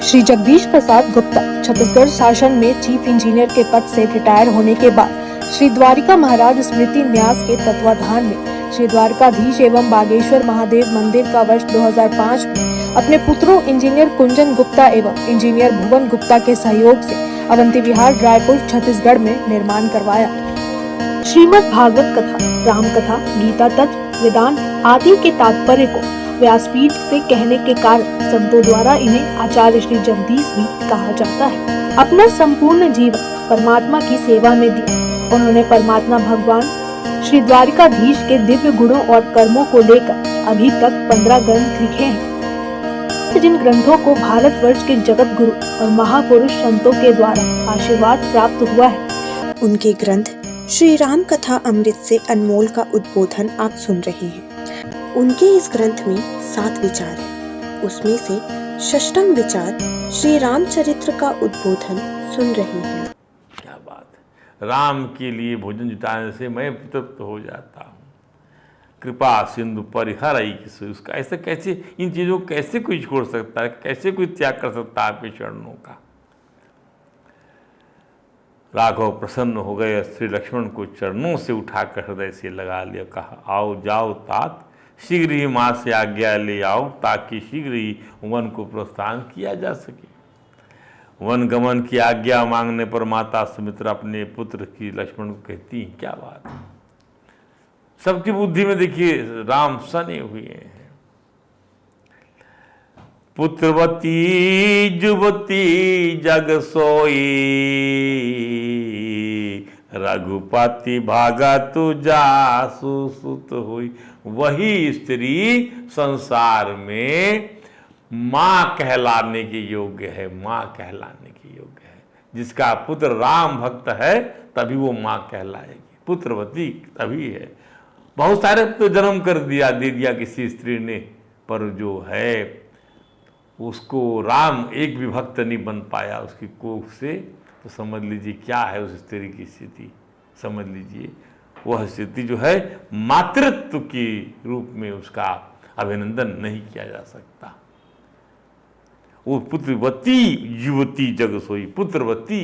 श्री जगदीश प्रसाद गुप्ता छत्तीसगढ़ शासन में chief engineer के पद से रिटायर होने के बाद श्री द्वारिका महाराज स्मृति न्यास के तत्वाधान में श्री द्वारकाधीश एवं बागेश्वर महादेव मंदिर का वर्ष 2005 में अपने पुत्रों इंजीनियर कुंजन गुप्ता एवं इंजीनियर भुवन गुप्ता के सहयोग से अवंती विहार रायपुर छत्तीसगढ़ में निर्माण करवाया। श्रीमद् भागवत कथा, राम कथा, गीता तत्व, वेदांत आदि के तात्पर्य को व्यासपीठ से कहने के कारण संतों द्वारा इन्हें आचार्य श्री जगदीश भी कहा जाता है। अपना संपूर्ण जीवन परमात्मा की सेवा में दिया। उन्होंने परमात्मा भगवान श्री द्वारिकाधीश के दिव्य गुणों और कर्मों को लेकर अभी तक 15 ग्रंथ लिखे हैं, जिन ग्रंथों को भारतवर्ष के जगत गुरु और महापुरुष संतों के द्वारा आशीर्वाद प्राप्त हुआ है। उनके ग्रंथ श्री राम कथा अमृत से अनमोल का उद्बोधन आप सुन रहे हैं। उनके इस ग्रंथ में 7 विचार हैं। उसमें से षष्ठम विचार श्री रामचरित्र का उद्बोधन सुन रहे हैं। क्या बात है, राम के लिए भोजन जुटाने से मैं तृप्त हो जाता हूँ। कृपा सिंधु परिहरई किसु, उसका ऐसे कैसे, इन चीज़ों को कैसे कोई छोड़ सकता है, कैसे कोई त्याग कर सकता है आपके चरणों का। राघव प्रसन्न हो गए, श्री लक्ष्मण को चरणों से उठाकर हृदय से लगा लिया, कहा आओ जाओ तात, शीघ्र ही माँ से आज्ञा ले आओ ताकि शीघ्र ही वन को प्रस्थान किया जा सके। वन गमन की आज्ञा मांगने पर माता सुमित्रा अपने पुत्र की लक्ष्मण को कहती हैं, क्या बात है, सबकी बुद्धि में देखिए राम सने हुए हैं। पुत्रवती जुवती जग सोई, रघुपति भागा तु जासु सुत हुई। वही स्त्री संसार में माँ कहलाने के योग्य है, माँ कहलाने के योग्य है। जिसका पुत्र राम भक्त है तभी वो माँ कहलाएगी, पुत्रवती तभी है। बहुत सारे तो जन्म कर दिया, दे दिया किसी स्त्री ने, पर जो है उसको राम एक भी भक्त नहीं बन पाया उसकी कोख से, तो समझ लीजिए क्या है उस स्त्री की स्थिति। समझ लीजिए वह स्थिति जो है मातृत्व के रूप में उसका अभिनंदन नहीं किया जा सकता। वो पुत्रवती युवती जग सोई, पुत्रवती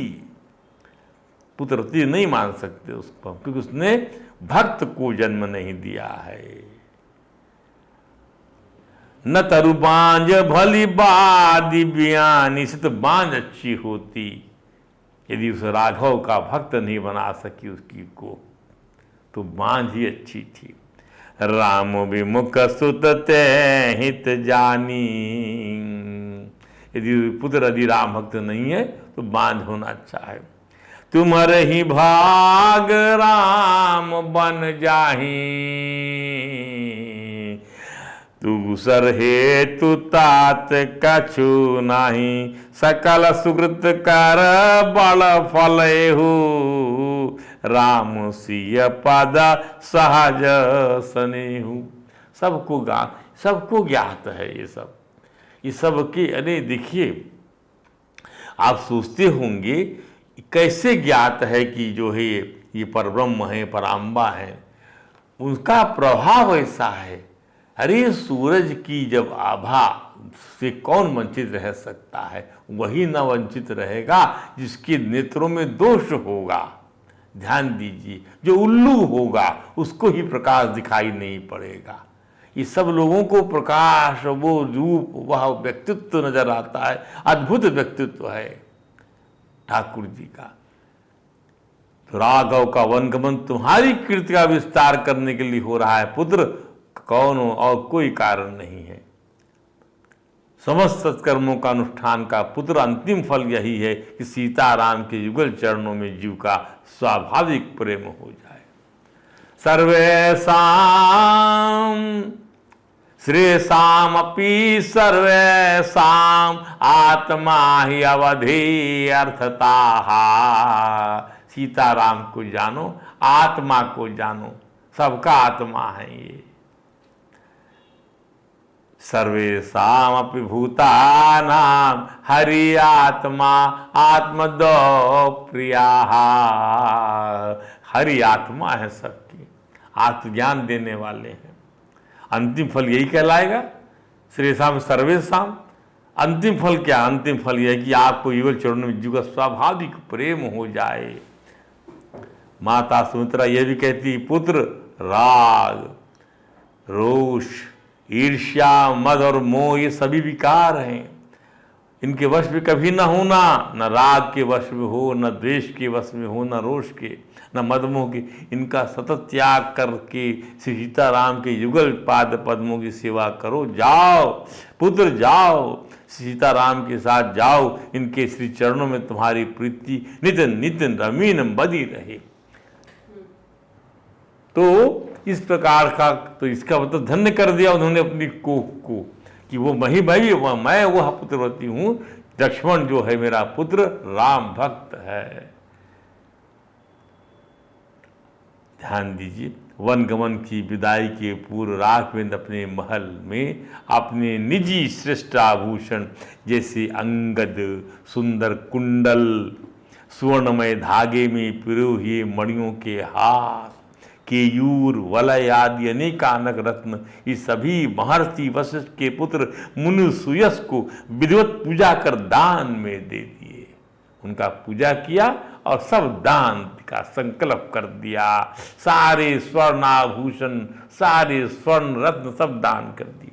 पुत्रवती नहीं मान सकते उसको, क्योंकि उसने भक्त को जन्म नहीं दिया है। न तरु बांझ भली बादी बयानी, से तो बांझ अच्छी होती यदि उस राघव का भक्त नहीं बना सकी उसकी को, तो बांझ ही अच्छी थी। राम विमुख सुत ते हित जानी, यदि पुत्र यदि राम भक्त नहीं है तो बांझ होना अच्छा है। तुम्हारे ही भाग राम बन जाही, तू सर हेतु तात कछु नाही, सकल सुकृत कर बल फलेहु, राम सिय पद सहज सनेहु। सबको ज्ञात है ये सब के। अरे देखिए, आप सोचते होंगे कैसे ज्ञात है कि जो है ये परब्रह्म है, पराम्बा है, उनका प्रभाव ऐसा है। अरे सूरज की जब आभा से कौन वंचित रह सकता है, वही न वंचित रहेगा जिसके नेत्रों में दोष होगा। ध्यान दीजिए, जो उल्लू होगा उसको ही प्रकाश दिखाई नहीं पड़ेगा। ये सब लोगों को प्रकाश, वो रूप, वह व्यक्तित्व नजर आता है। अद्भुत व्यक्तित्व है ठाकुर जी का। तो राघव का वनगमन तुम्हारी कीर्ति का विस्तार करने के लिए हो रहा है पुत्र, कौन और कोई कारण नहीं है। समस्त सत्कर्मों का अनुष्ठान का पुत्र अंतिम फल यही है कि सीताराम के युगल चरणों में जीव का स्वाभाविक प्रेम हो जाए। सर्वेषां श्रेयसाम अपि सर्वेषां आत्मा ही अवधि अर्थताः। सीताराम को जानो, आत्मा को जानो, सबका आत्मा है ये। सर्वेषामपि भूतानां हरि आत्मा आत्मदो प्रियाः। हरि आत्मा है सबकी, आत्मज्ञान देने वाले हैं। अंतिम फल यही कहलाएगा, श्रेयसाम सर्वेषाम, अंतिम फल क्या? अंतिम फल यह है कि आपको युगल चरणों में जुगल स्वाभाविक प्रेम हो जाए। माता सुमित्रा यह भी कहती, पुत्र राग, रोष, ईर्ष्या, मद और मोह ये सभी विकार हैं, इनके वश में कभी न होना। न राग के वश में हो, न द्वेष के वश में हो, न रोष के, न मदमोह के। इनका सतत त्याग करके श्री सीताराम के युगल पाद पद्मों की सेवा करो। जाओ पुत्र जाओ, सीताराम के साथ जाओ, इनके श्री चरणों में तुम्हारी प्रीति नितिन नितिन रमीन बदी रहे। तो इस प्रकार का, तो इसका मतलब धन्य कर दिया उन्होंने अपनी कोख को कि वो मैं वह पुत्रवती हूँ। लक्ष्मण जो है मेरा पुत्र राम भक्त है। ध्यान दीजिए, वनगमन की विदाई के पूर्व राघवेंद्र अपने महल में अपने निजी श्रेष्ठ आभूषण जैसे अंगद, सुंदर कुंडल, सुवर्णमय धागे में पिरोए हुए मणियों के हार, केयूर, वलय आदि अनेकानक रत्न, ये सभी महर्षि वशिष्ठ के पुत्र मुनि सुयस को विधिवत पूजा कर दान में दे दिए। उनका पूजा किया और सब दान का संकल्प कर दिया। सारे स्वर्णाभूषण, सारे स्वर्ण रत्न सब दान कर दिए।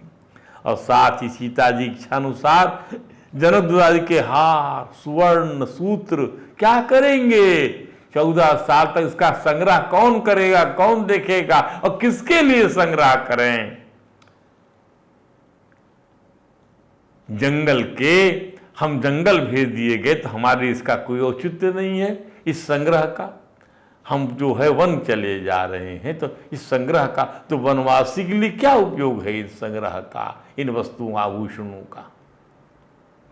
और साथ ही सीता जी की इच्छानुसार जनक दुलारी के हार, सुवर्ण सूत्र क्या करेंगे? 14 साल तक इसका संग्रह कौन करेगा, कौन देखेगा, और किसके लिए संग्रह करें? जंगल के हम जंगल भेज दिए गए तो हमारे इसका कोई औचित्य नहीं है। इस संग्रह का हम जो है वन चले जा रहे हैं, तो इस संग्रह का तो वनवासी के लिए क्या उपयोग है? इस संग्रह का, इन वस्तुओं आभूषणों का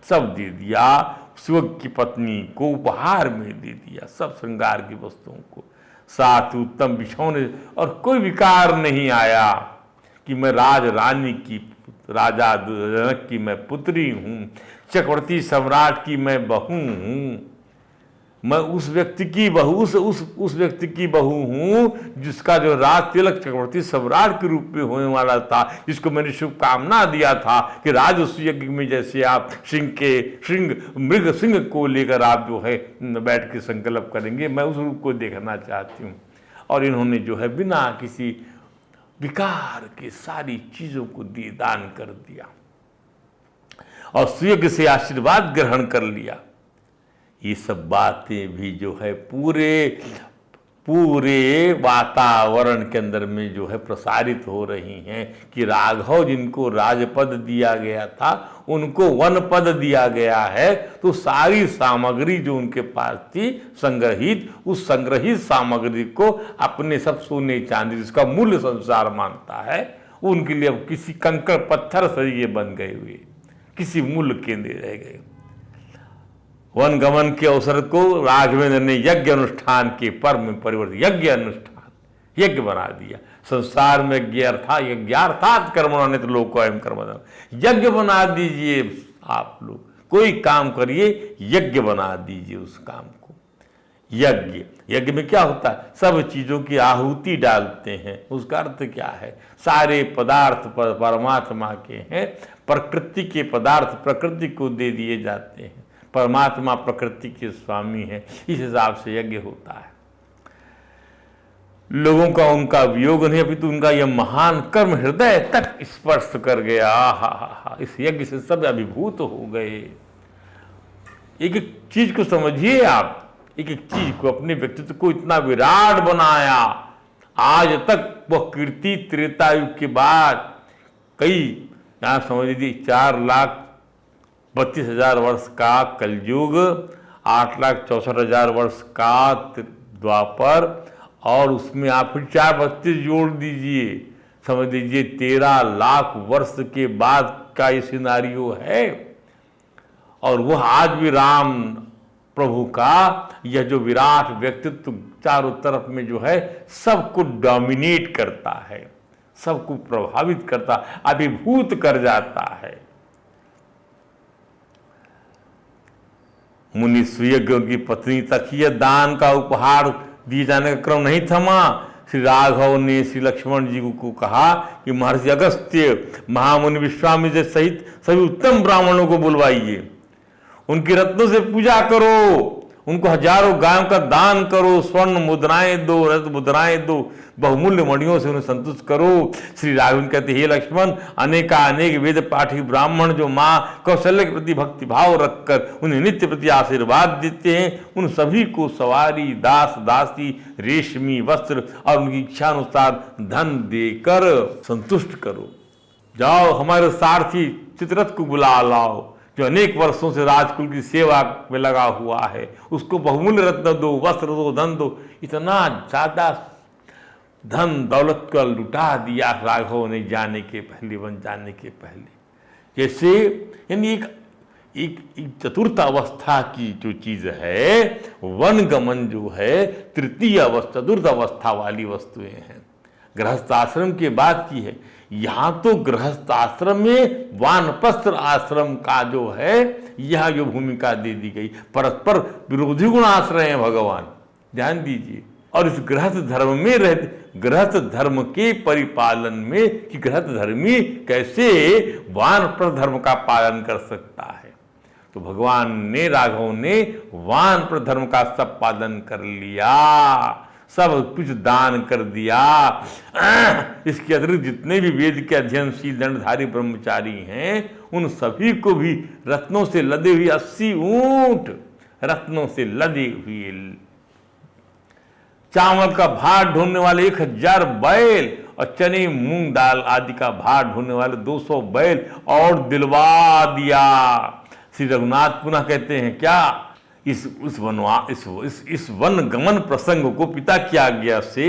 सब दे दिया। शिव की पत्नी को उपहार में दे दिया सब श्रृंगार की वस्तुओं को, साथ उत्तम बिछौने, और कोई विकार नहीं आया कि मैं राज रानी की, राजा जनक की मैं पुत्री हूँ, चक्रवर्ती सम्राट की मैं बहू हूँ, मैं उस व्यक्ति की बहू, उस व्यक्ति की बहू हूँ जिसका जो राज तिलक चक्रवर्ती सम्राट के रूप में होने वाला था, जिसको मैंने शुभकामना दिया था कि राजस्व यज्ञ में जैसे आप मृग सिंह को लेकर आप जो है बैठ के संकल्प करेंगे, मैं उस रूप को देखना चाहती हूँ। और इन्होंने जो है बिना किसी विकार के सारी चीजों को दान कर दिया और सुयज्ञ से आशीर्वाद ग्रहण कर लिया। ये सब बातें भी जो है पूरे वातावरण के अंदर में जो है प्रसारित हो रही हैं कि राघव जिनको राजपद दिया गया था उनको वन पद दिया गया है। तो सारी सामग्री जो उनके पास थी संग्रहित, उस संग्रहित सामग्री को अपने सब सोने चांदी जिसका मूल्य संसार मानता है, उनके लिए अब किसी कंकड़ पत्थर से ये बन गए हुए, किसी मूल्य केंद्र रह गए। वन गमन के अवसर को राघवेंद्र ने यज्ञ अनुष्ठान के पर्व में परिवर्तित, यज्ञ अनुष्ठान, यज्ञ बना दिया। संसार में यज्ञार्थात कर्मणो अन्यत्र लोकोऽयं कर्मणः, यज्ञ बना दीजिए। आप लोग कोई काम करिए, यज्ञ बना दीजिए उस काम को। यज्ञ में क्या होता है? सब चीजों की आहुति डालते हैं। उसका अर्थ क्या है? सारे पदार्थ परमात्मा के हैं, प्रकृति के पदार्थ प्रकृति को दे दिए जाते हैं। परमात्मा प्रकृति के स्वामी है, इस हिसाब से यज्ञ होता है। लोगों का उनका वियोग नहीं, अभी तो उनका यह महान कर्म हृदय तक स्पर्श कर गया। हा, इस यज्ञ से सब अभिभूत हो गए। एक एक चीज को समझिए आप, एक एक चीज को, अपने व्यक्तित्व को इतना विराट बनाया। आज तक वह कीर्ति त्रेता युग के बाद कई, यहां समझ लीजिए 4,32,000 वर्ष का कलयुग, 8,64,000 वर्ष का द्वापर, और उसमें आप फिर 4,32 जोड़ दीजिए, समझ लीजिए 13 लाख वर्ष के बाद का ये सिनारियो है। और वह आज भी राम प्रभु का यह जो विराट व्यक्तित्व चारों तरफ में जो है सबको डोमिनेट करता है, सबको प्रभावित करता, अभिभूत कर जाता है। मुनि सुयज्ञों की पत्नी तक यह दान का उपहार दिए जाने का क्रम नहीं थमा। श्री राघव ने श्री लक्ष्मण जी को कहा कि महर्षि अगस्त्य, महामुनि विश्वामित्र सहित सभी उत्तम ब्राह्मणों को बुलवाइए, उनके रत्नों से पूजा करो, उनको हजारों गायों का दान करो, स्वर्ण मुद्राएं दो, रत्न मुद्राएं दो, बहुमूल्य मणियों से उन्हें संतुष्ट करो। श्री राघव कहते, हे लक्ष्मण, अनेक वेद पाठी ब्राह्मण जो माँ कौशल्य के प्रति भक्ति भाव रखकर उन्हें नित्य प्रति आशीर्वाद देते हैं, उन सभी को सवारी, दास दासी, रेशमी वस्त्र और उनकी इच्छा अनुसार धन देकर संतुष्ट करो। जाओ, हमारे सारथी चित्ररथ को बुला लाओ, जो अनेक वर्षों से राजकुल की सेवा में लगा हुआ है, उसको बहुमूल्य रत्न दो, वस्त्र दो, धन दो। इतना ज्यादा धन दौलत को लुटा दिया राघव ने जाने के पहले, वन जाने के पहले। जैसे यानी एक चतुर्थ अवस्था की जो चीज है, वन गमन जो है तृतीय अवस्था, चतुर्थ अवस्था वाली वस्तुएं हैं। गृहस्थ आश्रम की बात की है, यहां तो गृहस्थ आश्रम में वानप्रस्थ आश्रम का जो है यह जो भूमिका दे दी गई, परस्पर विरोधी गुण आश्रय हैं भगवान, ध्यान दीजिए। और इस गृहस्थ धर्म में रहते, गृहस्थ धर्म के परिपालन में कि गृहस्थ धर्मी कैसे वानप्रस्थ धर्म का पालन कर सकता है, तो भगवान ने, राघव ने वानप्रस्थ धर्म का सब पालन कर लिया, सब कुछ दान कर दिया। इसके अतिरिक्त जितने भी वेद के अध्ययनशील दंडधारी ब्रह्मचारी हैं, उन सभी को भी रत्नों से लदे हुए 80 ऊंट, रत्नों से लदे हुए, चावल का भार ढोने वाले 1000 बैल और चने मूंग दाल आदि का भार ढोने वाले 200 बैल और दिलवा दिया। श्री रघुनाथ पुनः कहते हैं, क्या इस वन गमन प्रसंग को पिता की आज्ञा से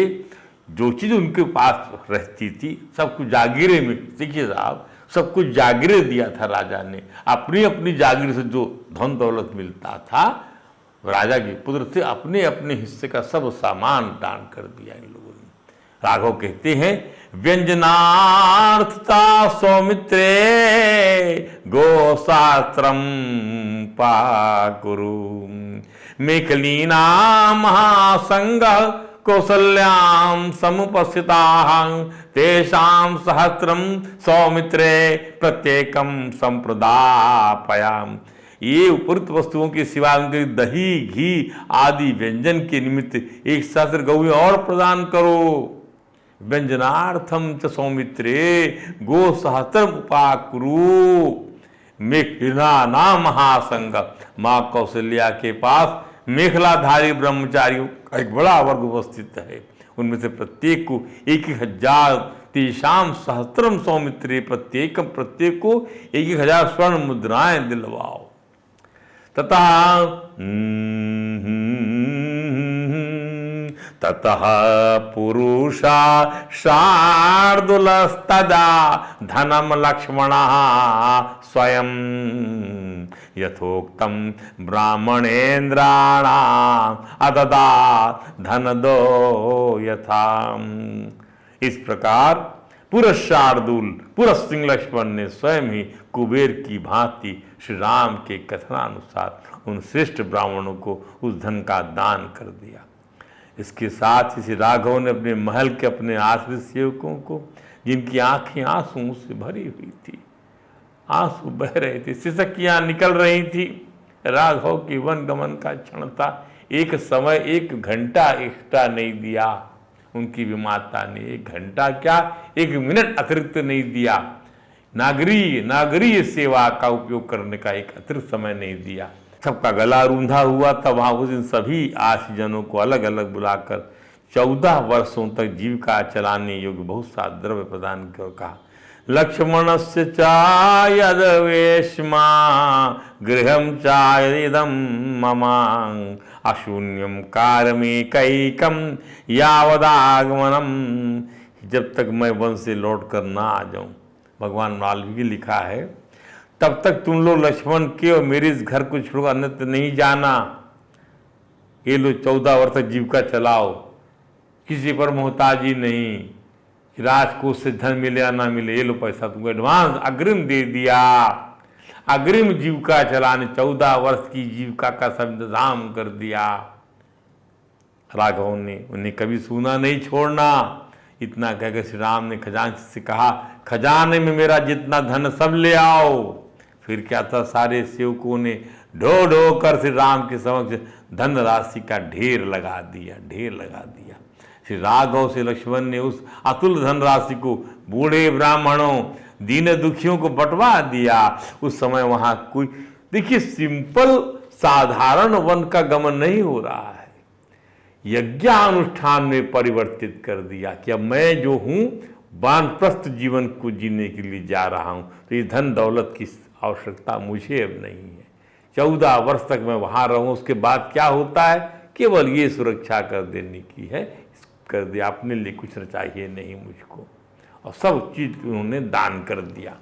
जो चीज उनके पास रहती थी सब कुछ जागीरे में, देखिए साहब, सब कुछ जागीरे दिया था राजा ने, अपनी अपनी जागीर से जो धन दौलत मिलता था राजा के पुत्र से अपने अपने हिस्से का सब सामान दान कर दिया इन लोगों ने। राघव कहते हैं, व्यंजनार्थता सौमित्रे गोशास्त्रम पाकुरु मेखलीना महासंग कौसल्याम समुपस्थिताः तेषां सहस्त्रम सौमित्रे प्रत्येकम संप्रदापयाम। ये उपयुक्त वस्तुओं के सिवा उनके दही, घी आदि व्यंजन के निमित्त 1 सहस्त्र गौएं और प्रदान करो। व्यंजनार्थम च सौमित्रे गो सहस्त्रम उपाकुरु मेखला महासंग। माँ कौशल्या के पास मेखलाधारी ब्रह्मचारियों का एक बड़ा वर्ग उपस्थित है, उनमें से प्रत्येक को 1000 तेषाम सहस्त्रम सौमित्रे प्रत्येक को 1000 स्वर्ण मुद्राएं दिलवाओ। ततः पुरुषा शार्दूलस्तदा धनम लक्ष्मणः स्वयं यथोक्तम ब्राह्मणेन्द्राणाम् अददात् धनदो यथा। इस प्रकार पुरुष शार्दूल, पुरुष सिंह लक्ष्मण ने स्वयं ही कुबेर की भांति श्री राम के कथनानुसार उन श्रेष्ठ ब्राह्मणों को उस धन का दान कर दिया। इसके साथ ही श्री राघव ने अपने महल के अपने आश्रित सेवकों को, जिनकी आंखें आंसुओं से भरी हुई थी, आंसू बह रहे थे, सिसकियां निकल रही थी, राघव के वन गमन का क्षण था, एक समय 1 घंटा एक्स्ट्रा नहीं दिया उनकी विमाता ने, 1 घंटा क्या 1 मिनट अतिरिक्त नहीं दिया, नागरीय सेवा का उपयोग करने का एक अतिरिक्त समय नहीं दिया। सबका गला रूंधा हुआ था, वहां उस दिन सभी आश्रितजनों को अलग अलग बुलाकर 14 वर्षों तक जीविका चलाने योग्य बहुत सा द्रव्य प्रदान कर कहा, लक्ष्मणस्य चायद वेश्मा गृहं चायदं ममां अशून्यम कारमेकैकं यावदागमनम। जब तक मैं वन से लौट कर ना आ जाऊं, भगवान वाल्मीकि लिखा है, तब तक तुम लोग लक्ष्मण के और मेरे इस घर को छोड़कर अन्यत्र नहीं जाना। ये लो 14 वर्ष तक जीविका चलाओ, किसी पर मोहताजी नहीं, राजकोष से धन मिले या ना मिले, ये लो पैसा तुमको एडवांस अग्रिम दे दिया। अग्रिम जीविका चलाने 14 वर्ष की जीविका का सब इंतजाम कर दिया। राघव ने उन्हें कभी सूना नहीं छोड़ना। इतना कहकर श्री राम ने खजांची से कहा, खजाने में मेरा जितना धन सब ले आओ। फिर क्या था, सारे सेवकों ने ढो ढो कर श्री राम के समक्ष धन राशि का ढेर लगा दिया। श्री राघव से लक्ष्मण ने उस अतुल धन राशि को बूढ़े ब्राह्मणों, दीन दुखियों को बंटवा दिया। उस समय वहां कोई, देखिए, सिंपल साधारण वन का गमन नहीं हो रहा है, यज्ञानुष्ठान में परिवर्तित कर दिया कि अब मैं जो हूं वानप्रस्थ जीवन को जीने के लिए जा रहा हूं, तो ये धन दौलत की आवश्यकता मुझे अब नहीं है। 14 वर्ष तक मैं वहां रहूं, उसके बाद क्या होता है, केवल ये सुरक्षा कर देने की है, कर दिया, अपने लिए कुछ चाहिए नहीं मुझको। और सब चीज उन्होंने दान कर दिया,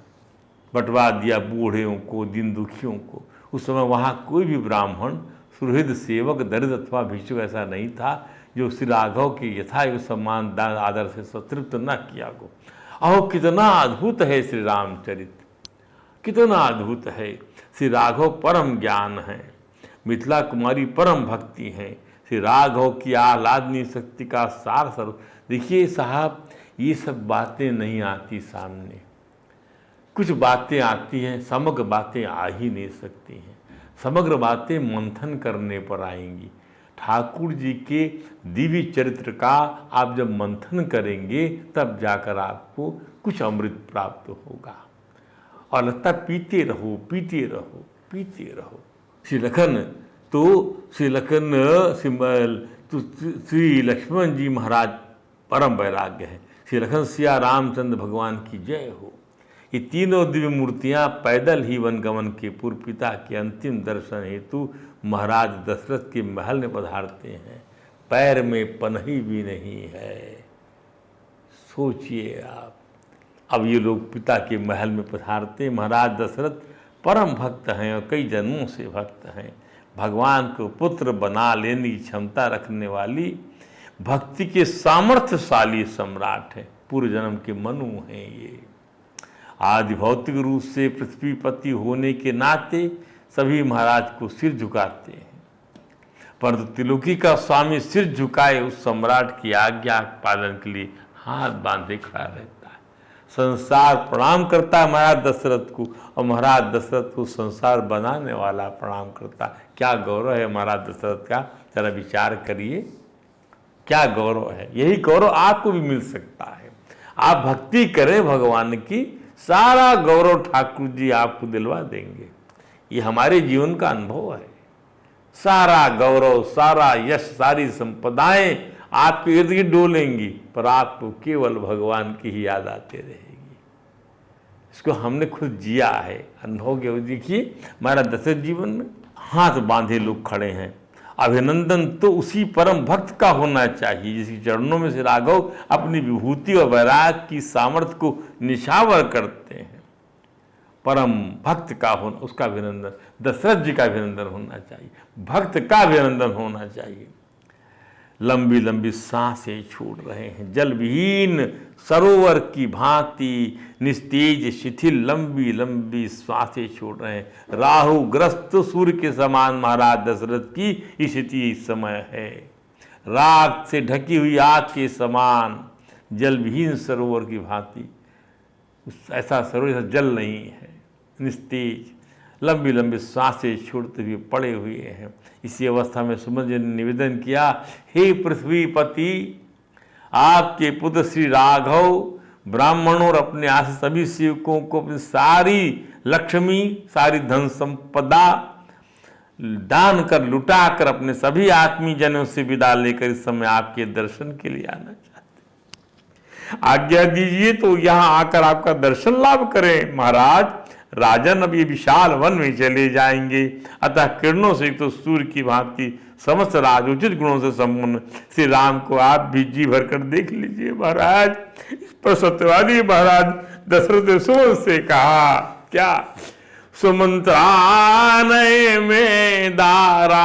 बंटवा दिया बूढ़ों को, दीन दुखियों को। उस समय वहाँ कोई भी ब्राह्मण, सुहृद, सेवक, दरिद्र अथवा भिक्षुक ऐसा नहीं था जो श्री राघव के यथायोग्य सम्मान दान आदर से संतृप्त न किया गो। अहो, कितना अद्भुत है श्री रामचरित, कितना अद्भुत है। श्री राघव परम ज्ञान है, मिथिला कुमारी परम भक्ति है, श्री राघव की आह्लादनीय शक्ति का सार स्वरूप। देखिए साहब, ये सब बातें नहीं आती सामने, कुछ बातें आती हैं, समग्र बातें आ ही नहीं सकती हैं। समग्र बातें मंथन करने पर आएंगी। ठाकुर जी के दिव्य चरित्र का आप जब मंथन करेंगे तब जाकर आपको कुछ अमृत प्राप्त होगा। और लगता पीते रहो पीते रहो पीते रहो। श्री लक्ष्मण जी महाराज परम वैराग्य है। श्री लखन सिया रामचंद्र भगवान की जय हो। ये तीनों दिव्य मूर्तियां पैदल ही वनगमन के पूर्व पिता के अंतिम दर्शन हेतु महाराज दशरथ के महल में पधारते हैं। पैर में पनही भी नहीं है। सोचिए आप, अब ये लोग पिता के महल में पधारते हैं। महाराज दशरथ परम भक्त हैं और कई जन्मों से भक्त हैं। भगवान को पुत्र बना लेने की क्षमता रखने वाली भक्ति के सामर्थ्यशाली सम्राट हैं। पूर्व जन्म के मनु हैं ये। आदि भौतिक रूप से पृथ्वीपति होने के नाते सभी महाराज को सिर झुकाते हैं, परंतु त्रिलोकी का स्वामी सिर झुकाए उस सम्राट की आज्ञा पालन के लिए हाथ बांधे खड़ा रहता है। संसार प्रणाम करता है महाराज दशरथ को, और महाराज दशरथ को संसार बनाने वाला प्रणाम करता है। क्या गौरव है महाराज दशरथ का, जरा विचार करिए, क्या गौरव है। यही गौरव आपको भी मिल सकता है। आप भक्ति करें भगवान की, सारा गौरव ठाकुर जी आपको दिलवा देंगे। ये हमारे जीवन का अनुभव है। सारा गौरव, सारा यश, सारी संपदाएं आपके इर्द गिर्द डोलेंगी, पर आपको केवल भगवान की ही याद आती रहेगी। इसको हमने खुद जिया है, अनुभव किया। देखिए हमारा दशरथ जीवन में हाथ बांधे लोग खड़े हैं। अभिनंदन तो उसी परम भक्त का होना चाहिए जिसके चरणों में से राघव अपनी विभूति और वैराग की सामर्थ्य को निछावर करते हैं। परम भक्त का होना, उसका अभिनंदन, दशरथ जी का अभिनंदन होना चाहिए, भक्त का अभिनंदन होना चाहिए। लंबी लंबी सांसें छूट रहे हैं, जल विहीन सरोवर की भांति निस्तेज शिथिल लंबी लंबी सांसें छूट रहे हैं। राहु ग्रस्त सूर्य के समान महाराज दशरथ की स्थिति इस समय है। राख से ढकी हुई आग के समान जल विहीन सरोवर की भांति, ऐसा सरोवर ऐसा जल नहीं है, निस्तेज लंबी लंबी सांसें छोड़ते हुए पड़े हुए हैं। इसी अवस्था में सुमंत जी ने निवेदन किया, हे पृथ्वीपति, आपके पुत्र श्री राघव ब्राह्मणों और अपने आस सभी सेवकों को अपनी सारी लक्ष्मी, सारी धन संपदा दान कर, लुटा कर अपने सभी आत्मीय जनों से विदा लेकर इस समय आपके दर्शन के लिए आना चाहते। आज्ञा दीजिए तो यहाँ आकर आपका दर्शन लाभ करें। महाराज, राजन अब ये विशाल वन में चले जाएंगे, अतः किरणों से तो सूर्य की भांति समस्त राजोचित गुणों से संपन्न श्री राम को आप भी जी भर कर देख लीजिए। महाराज, इस पर सत्यवादी महाराज दशरथ ने सुमंत से कहा, क्या? सुमंत्रानय में दारान,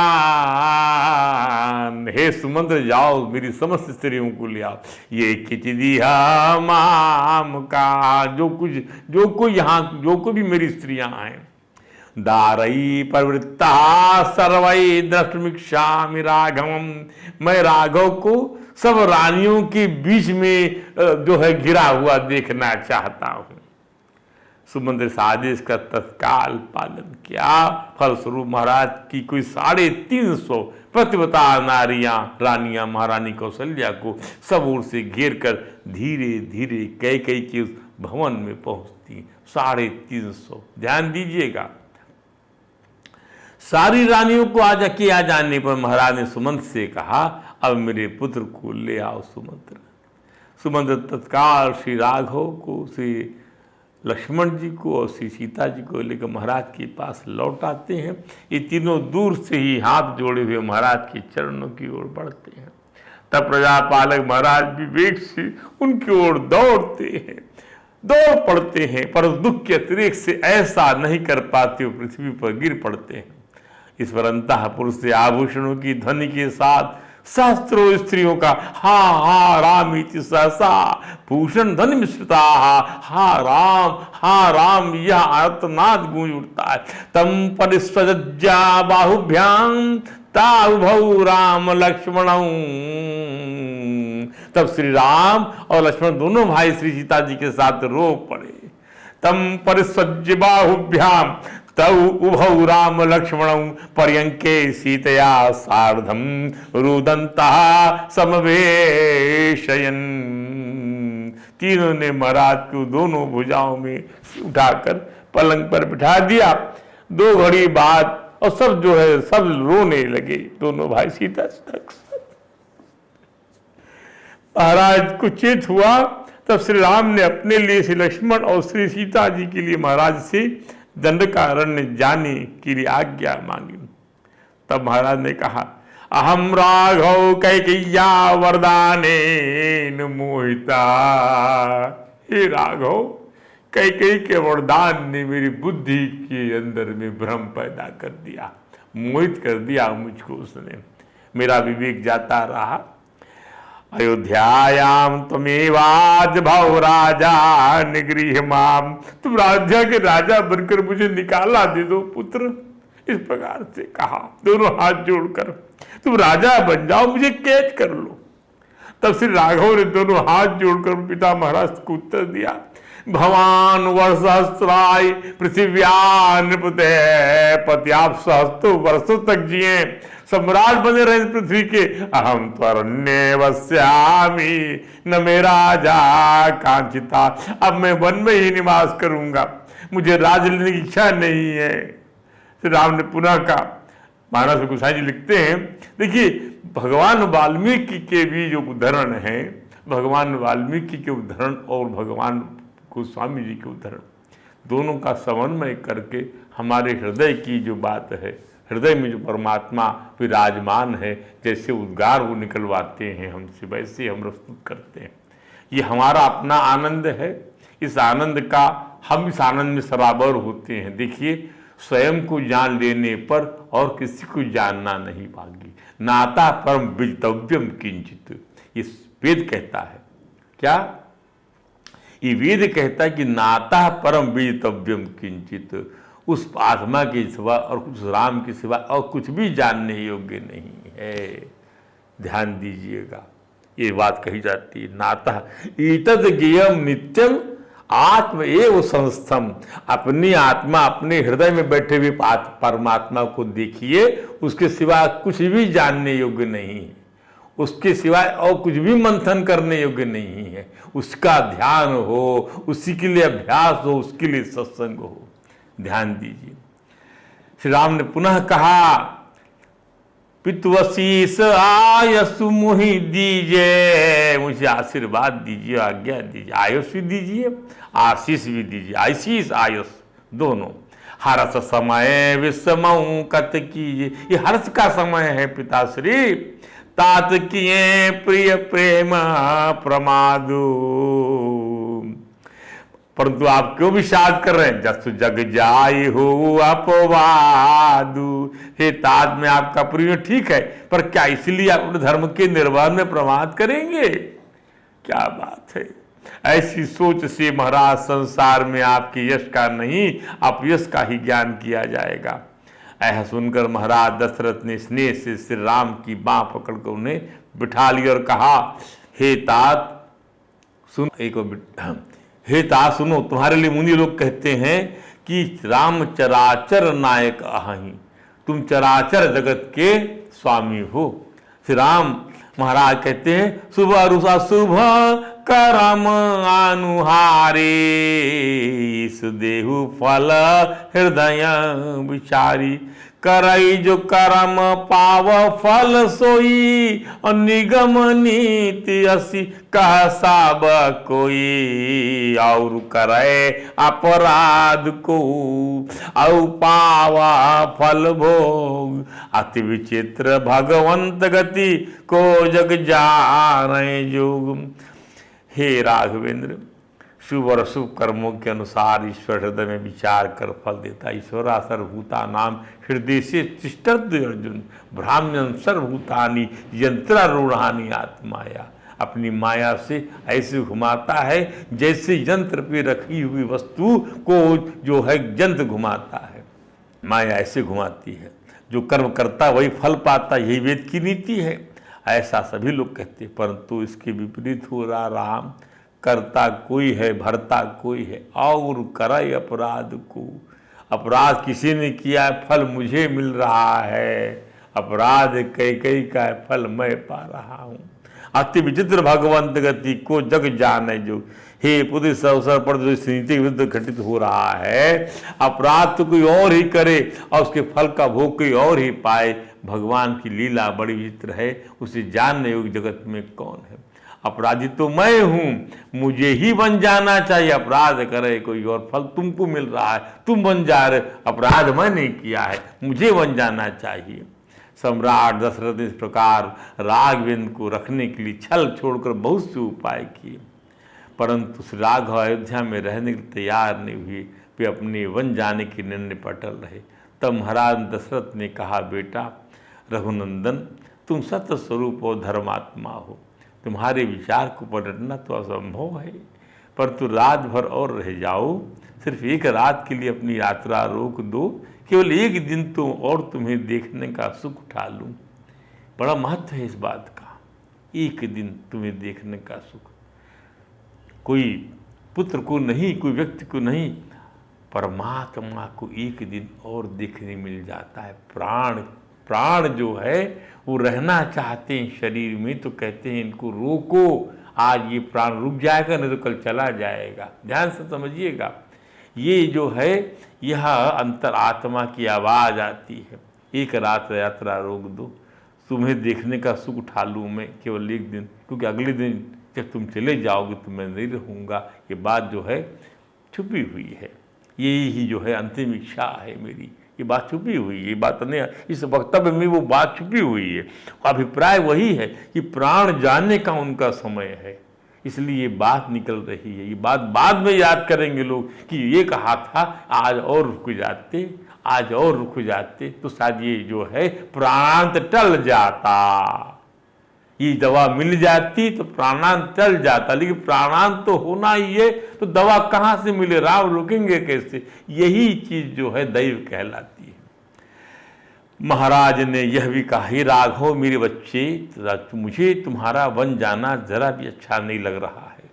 हे सुमंत्र जाओ मेरी समस्त स्त्रियों को ले आओ। ये किचिदिया माम का, जो कोई यहाँ, जो कोई भी मेरी स्त्रियां हैं, दारई प्रवृत्ता सर्वई द्रष्टुमिच्छामि राघवम। मैं राघव को सब रानियों के बीच में जो है घिरा हुआ देखना चाहता हूं। सुमंत्र इस आदेश का तत्काल पालन किया। फलस्वरूप महाराज की कोई 350 प्रतिवता नारियां रानियां महारानी कौशल्या को सब ओर से घेर कर धीरे धीरे कैकेयी के उस भवन में पहुंचती। 350, ध्यान दीजिएगा। सारी रानियों को आज आ जाने पर महाराज ने सुमंत्र से कहा, अब मेरे पुत्र को ले आओ सुमंत्र। सुमंत्र तत्काल श्री राघव को, श्री लक्ष्मण जी को और श्री सीता जी को लेकर महाराज के पास लौट आते हैं। ये तीनों दूर से ही हाथ जोड़े हुए महाराज के चरणों की ओर बढ़ते हैं। तब प्रजापालक महाराज विवेक से उनकी ओर दौड़ पड़ते हैं, पर दुख के अतिरेक से ऐसा नहीं कर पाते, पृथ्वी पर गिर पड़ते हैं। इस पर अंतःपुर से आभूषणों की ध्वनि के साथ सहस्त्रों स्त्रियों का हा हा राम इति सहसा भूषण ध्वनि मिश्रिता हा राम यह आर्तनाद गूंज उठता है। तम परिस्वज्जा बाहुभ्याम ताउभौ राम लक्ष्मण। तब श्री राम और लक्ष्मण दोनों भाई श्री सीता जी के साथ रो पड़े। तम परिस्वज्य बाहुभ्याम तौ उभौ राम लक्ष्मण पर्यंके सीतया सार्धम रुदन्तः समवेशयन्। तीनों ने महाराज को दोनों भुजाओं में उठाकर पलंग पर बिठा दिया। 2 घड़ी बाद और सब जो है सब रोने लगे, दोनों भाई सीता तक। महाराज को चेत हुआ। तब श्री राम ने अपने लिए श्री लक्ष्मण और श्री सीता जी के लिए महाराज से दंडकारण्य जाने के लिए आज्ञा मांगी। तब महाराज ने कहा, अहम राघव कैकेय्या वरदानेन मोहिता। हे राघव, कैकेयी के वरदान ने मेरी बुद्धि के अंदर में भ्रम पैदा कर दिया, मोहित कर दिया मुझको उसने। मेरा विवेक जाता रहा। अयोध्यायाम त्वमेवाज भव राजा निगृह माम। तुम राज्य के राजा बनकर मुझे निकाला दे दो पुत्र। इस प्रकार से कहा दोनों हाथ जोड़कर, तुम राजा बन जाओ, मुझे कैद कर लो। तब श्री राघव ने दोनों हाथ जोड़कर पिता महाराज को उत्तर दिया, भवान वर्षसहस्राय पृथिव्या नृपते पति। आप सहस्त्रों वर्षों तक जिए, सम्राट बने रहे पृथ्वी के। अहम त्वरण्ये वस्यामि न मेरा राजा कांचिता। अब मैं वन में ही निवास करूंगा, मुझे राज लेने की इच्छा नहीं है। श्री राम ने पुनः कहा, मानस गोसाई जी लिखते हैं, देखिए भगवान वाल्मीकि के भी जो उदाहरण है, भगवान वाल्मीकि के उदाहरण और भगवान गोस्वामी जी के उदाहरण, दोनों का समन्वय करके हमारे हृदय की जो बात है, हृदय में जो परमात्मा विराजमान है, जैसे उद्गार वो निकलवाते हैं हमसे, वैसे हम प्रस्तुत करते हैं। ये हमारा अपना आनंद है। इस आनंद का हम इस आनंद में सराबर होते हैं। देखिए, स्वयं को जान लेने पर और किसी को जानना नहीं बाकी। नाता परम विदितव्यम किंचित, ये वेद कहता है। क्या ये वेद कहता है कि नाता परम विदितव्यम किंचित, उस आत्मा के सिवा और उस राम के सिवा और कुछ भी जानने योग्य नहीं है। ध्यान दीजिएगा, ये बात कही जाती है, नाता ईतद ज्ञेयम नित्यम आत्म एव संस्थम। अपनी आत्मा, अपने हृदय में बैठे हुए परमात्मा को देखिए, उसके सिवा कुछ भी जानने योग्य नहीं है, उसके सिवाय और कुछ भी मंथन करने योग्य नहीं है। उसका ध्यान हो, उसी के लिए अभ्यास हो, उसके लिए सत्संग हो। ध्यान दीजिए, श्री राम ने पुनः कहा, पितुवशीष आयसु मुहि दीजिए, मुझे आशीर्वाद दीजिए, आज्ञा दीजिए। आयुष भी दीजिए, आशीष भी दीजिए, आशीष आयुष दोनों। हर्ष समय विषमऊ कत कीजिए, ये हर्ष का समय है पिताश्री। तात किए प्रिय प्रेम प्रमादु, परंतु आप क्यों विषाद कर रहे हैं? जस जग जाय हो अपवादु। हे तात, में आपका प्रिय ठीक है, पर क्या इसलिए आप अपने धर्म के निर्वाह में प्रमाद करेंगे? क्या बात है। ऐसी सोच से महाराज संसार में आपके यश का नहीं अपयश का ही ज्ञान किया जाएगा। ऐसा सुनकर महाराज दशरथ ने स्नेह से श्री राम की बाँह पकड़कर उन्हें बिठा लिया और कहा, हे तात सुन हे तात सुनो, तुम्हारे लिए मुनि लोग कहते हैं कि राम चराचर नायक अहि, तुम चराचर जगत के स्वामी हो। श्री राम महाराज कहते हैं, शुभ रुषा शुभ करम अनुहारे, इस देहु फल हृदय विचारी, करई जो करम पाव फल सोई, और निगम नीति असी कह साब कोई, और करे अपराध को औ पावा फल भोग, अति विचित्र भगवंत गति को जग जाने जोग। हे राघवेंद्र, शुभ और अशुभ कर्मों के अनुसार ईश्वर हृदय में विचार कर फल देता। ईश्वरा सर्वभूता नाम हृदय से तिष्ठत अर्जुन, भ्राम्यन सर्वभूतानि यंत्रारूढ़ानि आत्माया। अपनी माया से ऐसे घुमाता है जैसे यंत्र पे रखी हुई वस्तु को जो है यंत्र घुमाता है। माया ऐसे घुमाती है, जो कर्म करता वही फल पाता, यही वेद की नीति है। ऐसा सभी लोग कहते हैं, परंतु इसके विपरीत हो रहा। राम करता कोई है, भरता कोई है, और करे अपराध को। अपराध किसी ने किया है, फल मुझे मिल रहा है। अपराध कई का है, फल मैं पा रहा हूँ। अति विचित्र भगवंत गति को जग जाने जो। हे पुत्र, इस अवसर पर जो इस नीति के विरुद्ध घटित हो रहा है, अपराध तो कोई और ही करे और उसके फल का भोग कोई और ही पाए। भगवान की लीला बड़ी विचित्र है, उसे जानने योग्य जगत में कौन है। अपराधी तो मैं हूं, मुझे ही बन जाना चाहिए। अपराध करे कोई और, फल तुमको मिल रहा है, तुम बन जा रहे। अपराध मैंने किया है, मुझे बन जाना चाहिए। सम्राट दशरथ ने इस प्रकार राघवेंद्र को रखने के लिए छल छोड़कर बहुत से उपाय किए, परंतु श्री राघव अयोध्या में रहने के लिए तैयार नहीं हुए। वे अपने वन जाने के निर्णय पर अटल रहे। तब महाराज दशरथ ने कहा, बेटा रघुनंदन, तुम सत्य स्वरूप और धर्मात्मा हो, तुम्हारे विचार को पलटना तो असंभव है, परंतु रात भर और रह जाओ। सिर्फ एक रात के लिए अपनी यात्रा रोक दो, केवल एक दिन तो और तुम्हें देखने का सुख उठा लूं। बड़ा महत्व है इस बात का, एक दिन तुम्हें देखने का सुख। कोई पुत्र को नहीं, कोई व्यक्ति को नहीं, परमात्मा को एक दिन और देखने मिल जाता है। प्राण जो है वो रहना चाहते हैं शरीर में, तो कहते हैं इनको रोको, आज ये प्राण रुक जाएगा नहीं तो कल चला जाएगा। ध्यान से समझिएगा, ये जो है यह अंतर आत्मा की आवाज़ आती है। एक रात यात्रा रोक दो, तुम्हें देखने का सुख उठा लूँ मैं केवल एक दिन, क्योंकि अगले दिन जब तुम चले जाओगे तो मैं नहीं रहूँगा। ये बात जो है छुपी हुई है, यही ही जो है अंतिम इच्छा है मेरी। ये बात छुपी हुई है, ये बात नहीं, इस वक्तव्य में वो बात छुपी हुई है। अभिप्राय वही है कि प्राण जाने का उनका समय है, इसलिए ये बात निकल रही है। ये बात बाद में याद करेंगे लोग कि ये कहा था, आज और रुक जाते, आज और रुक जाते तो शायद ये जो है प्राणांत टल जाता। ये दवा मिल जाती तो प्राणांत टल जाता, लेकिन प्राणांत तो होना ही है, तो दवा कहाँ से मिले, राम रुकेंगे कैसे? यही चीज जो है दैव कहलाती है। महाराज ने यह भी कहा, हे राघव मेरे बच्चे, मुझे तुम्हारा वन जाना जरा भी अच्छा नहीं लग रहा है।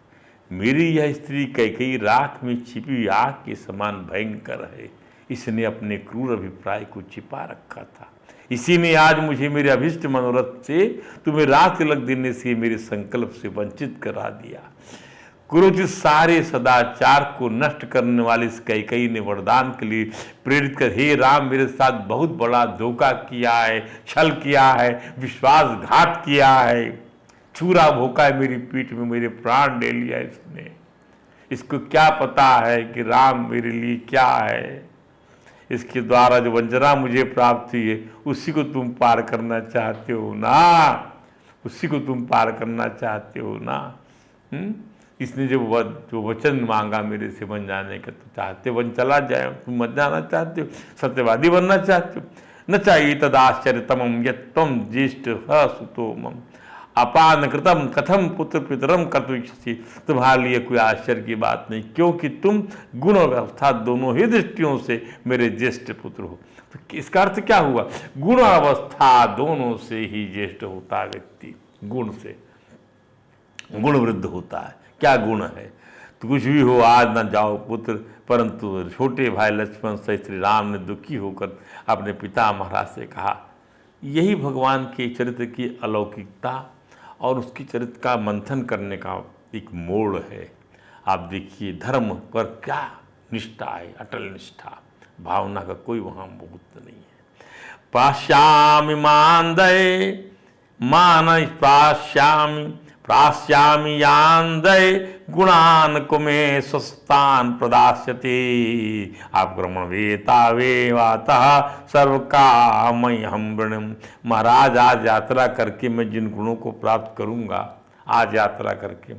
मेरी यह स्त्री कैकेयी राख में छिपी आग के समान भयंकर है। इसने अपने क्रूर अभिप्राय को छिपा रखा था। इसी ने आज मुझे मेरे अभिष्ट मनोरथ से तुम्हें रात तिलक देने से मेरे संकल्प से वंचित करा दिया। कुरुचित सारे सदाचार को नष्ट करने वाले इस कैकेयी ने वरदान के लिए प्रेरित कर, हे राम मेरे साथ बहुत बड़ा धोखा किया है, छल किया है, विश्वासघात किया है, छुरा भोंका है मेरी पीठ में, मेरे प्राण ले लिया इसने। इसको क्या पता है कि राम मेरे लिए क्या है। इसके द्वारा जो वंचना मुझे प्राप्त हुई है उसी को तुम पार करना चाहते हो ना, उसी को तुम पार करना चाहते हो ना। इसने जो वचन मांगा मेरे से वन जाने का, तो चाहते वन चला जाए, तुम मत जाना चाहते हो, सत्यवादी बनना चाहते हो। न चाहिए तदाश्चर्यतमम यत्तम ज्येष्ठ सुतो मम। अपान कृतम कथम पुत्र पितरम कर्तुमिच्छसि। तुम्हारे लिए कोई आश्चर्य की बात नहीं, क्योंकि तुम गुण और अवस्था दोनों ही दृष्टियों से मेरे ज्येष्ठ पुत्र हो। तो इसका अर्थ क्या हुआ? गुण और अवस्था दोनों से ही ज्येष्ठ होता है व्यक्ति, गुण से गुण वृद्ध होता है। क्या गुण है? तो कुछ भी हो, आज न जाओ पुत्र, परंतु छोटे भाई लक्ष्मण सहित श्री राम ने दुखी होकर अपने पिता महाराज से कहा। यही भगवान के चरित्र की अलौकिकता और उसकी चरित्र का मंथन करने का एक मोड़ है। आप देखिए, धर्म पर क्या निष्ठा है, अटल निष्ठा, भावना का कोई वहाँ मुहूर्त नहीं है। पाश्यामि मानदय मान प्राश्यामि यानदय गुणान कुमे स्वस्तान प्रदास्यते आक्रमण वेतावेवातः सर्व कामय हम वृणम। महाराज, आज यात्रा करके मैं जिन गुणों को प्राप्त करूंगा, आज यात्रा करके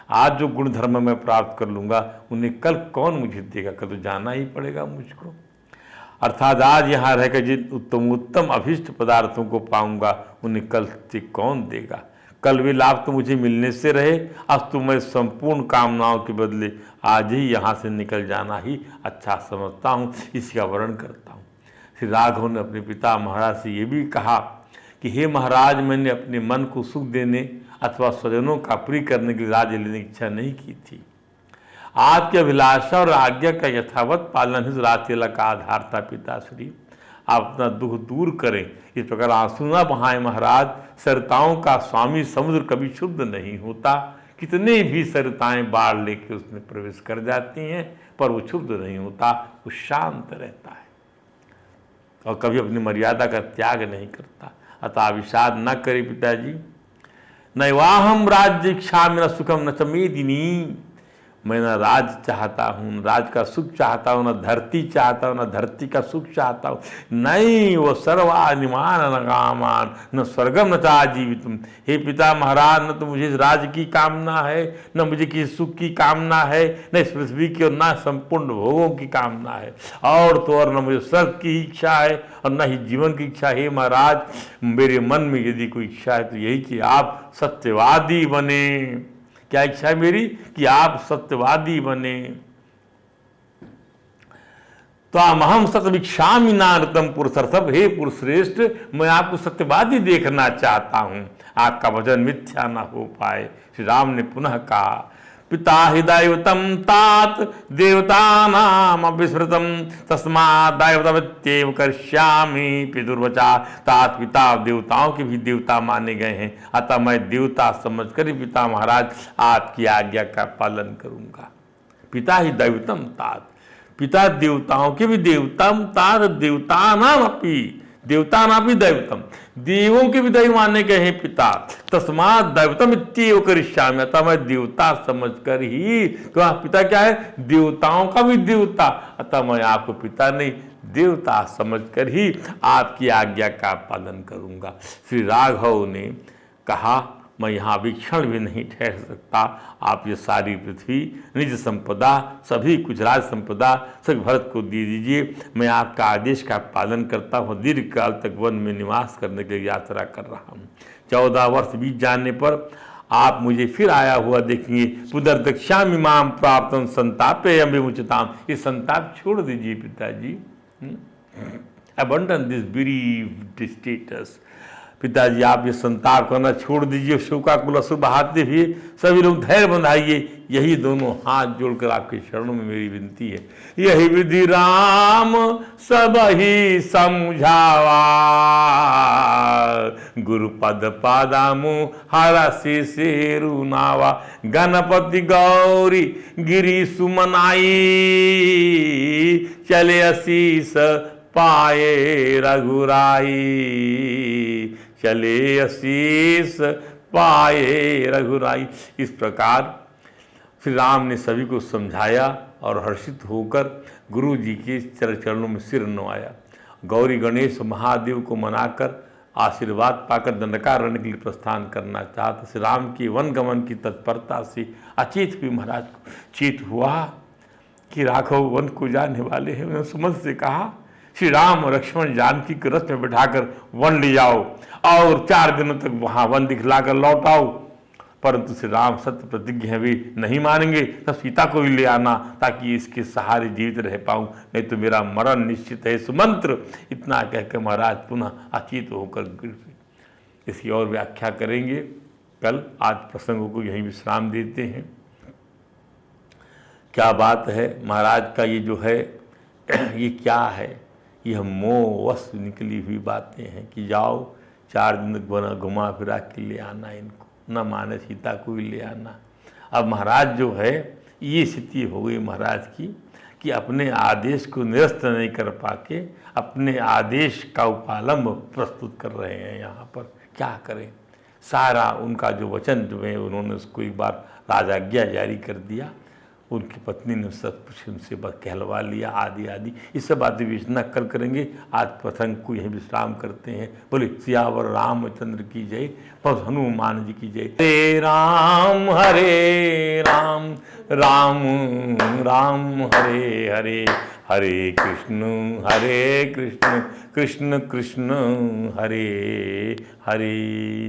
आज जो गुण धर्म में प्राप्त कर लूंगा, उन्हें कल कौन मुझे देगा? कल तो जाना ही पड़ेगा मुझको। अर्थात आज यहाँ रहकर जिन उत्तम उत्तम अभिष्ट पदार्थों को पाऊंगा, उन्हें कल से कौन देगा? कल वे लाभ तो मुझे मिलने से रहे, अब तो मैं संपूर्ण कामनाओं के बदले आज ही यहाँ से निकल जाना ही अच्छा समझता हूँ। इसका वर्णन करता हूँ। श्री राघव ने अपने पिता महाराज से ये भी कहा कि हे महाराज, मैंने अपने मन को सुख देने अथवा स्वजनों का प्रिय करने के लिए राज्य लेने की इच्छा नहीं की थी। आपकी अभिलाषा और आज्ञा का यथावत पालन ही राजलीला का आधार था। पिताश्री, आप अपना दुख दूर करें, इस प्रकार आंसू न बहाएं महाराज। सरिताओं का स्वामी समुद्र कभी शुद्ध नहीं होता। कितने भी सरिताएं बाढ़ लेके उसमें प्रवेश कर जाती हैं, पर वो शुद्ध नहीं होता, वो शांत रहता है और कभी अपनी मर्यादा का त्याग नहीं करता। अतः विषाद न करे पिताजी। नैवाहम राज्य इच्छामि न सुखम न च मेदिनी। मैं न राज चाहता हूँ, न राज का सुख चाहता हूँ, न धरती चाहता हूँ, न धरती का सुख चाहता हूँ। नहीं, वो सर्वानिमान न कामान न स्वर्गम न चाजीवितुम। हे पिता महाराज, न तो मुझे इस राज की कामना है, न मुझे किसी सुख की कामना है, न इस पृथ्वी की और न संपूर्ण भोगों की कामना है, और तो और न मुझे स्वर्ग की इच्छा है और न ही जीवन की इच्छा। हे महाराज, मेरे मन में यदि कोई इच्छा है तो यही कि आप सत्यवादी बने। क्या इच्छा है मेरी? कि आप सत्यवादी बने। तो अहम सत्यभिक्षामि नारतम पुरुषार्थम। हे पुरुष श्रेष्ठ, मैं आपको सत्यवादी देखना चाहता हूं, आपका वचन मिथ्या न हो पाए। श्री राम ने पुनः कहा, पिता हि दैवतम तात देवतानाम विस्मृतम तस्मात् दैवतमित्येव करिष्यामि पितुर्वचा। तात पिता देवताओं के भी देवता माने गए हैं, अतः मैं देवता समझकर ही पिता महाराज आपकी आज्ञा का पालन करूंगा। पिता ही दैवतम तात, पिता देवताओं के भी देवतम तात देवतानाम अपि देवतानापि दैवतम, देवों के भी दैव माने गए हैं पिता। तस्मात् दैवतम इत्येव करिष्यामि, अतः मैं देवता समझकर ही, तो पिता क्या है? देवताओं का भी देवता, अतः मैं आपको पिता नहीं देवता समझकर ही आपकी आज्ञा का पालन करूंगा। श्री राघव ने कहा, मैं यहाँ भी क्षण भी नहीं ठहर सकता। आप ये सारी पृथ्वी, निज संपदा, सभी कुछ राज संपदा सब भरत को दे दीजिए। मैं आपका आदेश का पालन करता हूँ। दीर्घ काल तक वन में निवास करने के लिए यात्रा कर रहा हूँ। 14 वर्ष बीत जाने पर आप मुझे फिर आया हुआ देखेंगे। पुनर्दक्षामि माम प्राप्तं संतापेयं विमुच्यताम्। ये संताप छोड़ दीजिए पिताजी। Abandon this bereaved status। पिताजी, आप ये संताप करना छोड़ दीजिए, शोकाकुल अश्रु बहाते हुए सभी लोग धैर्य बंधाइए। यही दोनों हाथ जोड़कर आपके चरणों में मेरी विनती है। यही विधि राम सब ही समझावा, गुरुपद पादामु हरा से रुनावा। गणपति गौरी गिरी सुमनाई, चले असीस पाए रघुराई, चले असीस पाए रघुराई। इस प्रकार श्री राम ने सभी को समझाया और हर्षित होकर गुरु जी के चरणों में सिर नवाया। गौरी गणेश महादेव को मनाकर आशीर्वाद पाकर दंडकारण्य के लिए प्रस्थान करना चाहता। श्री राम की वन गमन की तत्परता से अचेत हुई महाराज को चेत हुआ कि राघव वन को जाने वाले हैं। उन्होंने सुमंत से कहा श्री राम और लक्ष्मण जानकी के रथ में बैठाकर वन ले जाओ और 4 दिनों तक वहां वन दिखलाकर लौट आओ। परंतु श्री राम सत्य प्रतिज्ञा है, वे नहीं मानेंगे, तब सीता को भी ले आना ताकि इसके सहारे जीवित रह पाऊं, नहीं तो मेरा मरण निश्चित है। सुमंत्र इतना कहकर महाराज पुनः अचेत होकर गिर गए। इसकी और व्याख्या करेंगे कल। आज प्रसंगों को यहीं विश्राम देते हैं। क्या बात है महाराज का ये जो है ये क्या है, यह मोहवश निकली हुई बातें हैं कि जाओ 4 दिन तक घुमा फिरा के ले आना, इनको न माने सीता को भी ले आना। अब महाराज जो है ये स्थिति हो गई महाराज की कि अपने आदेश को निरस्त नहीं कर पाके अपने आदेश का उपालंब प्रस्तुत कर रहे हैं। यहाँ पर क्या करें, सारा उनका जो वचन जो है उन्होंने उसको एक बार राजाज्ञा जारी कर दिया। उनकी पत्नी ने सब कुछ उनसे कहलवा लिया आदि आदि। इस सब बातें विवेचना कल करेंगे। आज प्रसंग को यही विश्राम करते हैं। बोले सियावर रामचंद्र की जय, पवन हनुमान जी की जय। हरे राम राम राम हरे हरे, हरे कृष्ण कृष्ण कृष्ण हरे हरे।